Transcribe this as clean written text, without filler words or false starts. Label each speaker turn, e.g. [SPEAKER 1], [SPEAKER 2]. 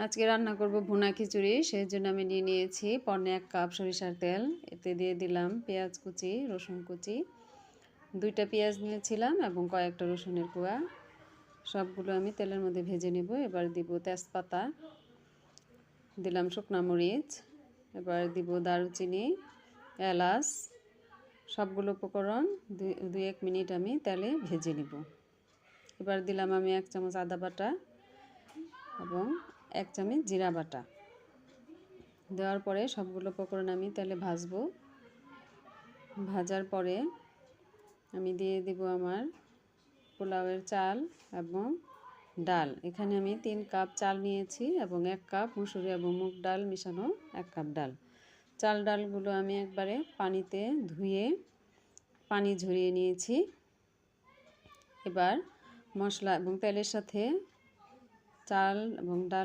[SPEAKER 1] আজকে রান্না করব ভুনা খিচুড়ি। সেই জন্য আমি নিয়ে নিয়েছি 1 কাপ সরিষার তেল। এতে দিয়ে দিলাম পেঁয়াজ কুচি, রসুন কুচি, 2টা পেঁয়াজ নিয়েছিলাম এবং কয়েকটা রসুনের কোয়া। সবগুলো আমি তেলের মধ্যে ভেজে নেব। এবার দিব তেজপাতা, দিলাম শুকনা মরিচ, এবার দিব দারুচিনি, এলাচ। সবগুলো উপকরণ 2-1 মিনিট আমি তেলে ভেজে নেব। এবার দিলাম আমি 1 চামচ আদা বাটা এবং 1 চামচ জিরা বাটা। দেওয়ার পরে সবগুলো উপকরণ আমি তেলে ভাজবো। ভাজার পরে আমি দিয়ে দিব আমার পোলাওয়ের চাল এবং ডাল। এখানে আমি 3 কাপ চাল নিয়েছি এবং 1 কাপ মুসুরি এবং মুগ ডাল মিশানো 1 কাপ ডাল। চাল ডালগুলো আমি একবারে পানিতে ধুয়ে পানি ঝরিয়ে নিয়েছি। এবার মশলা এবং তেলের সাথে চাল এবং ডাল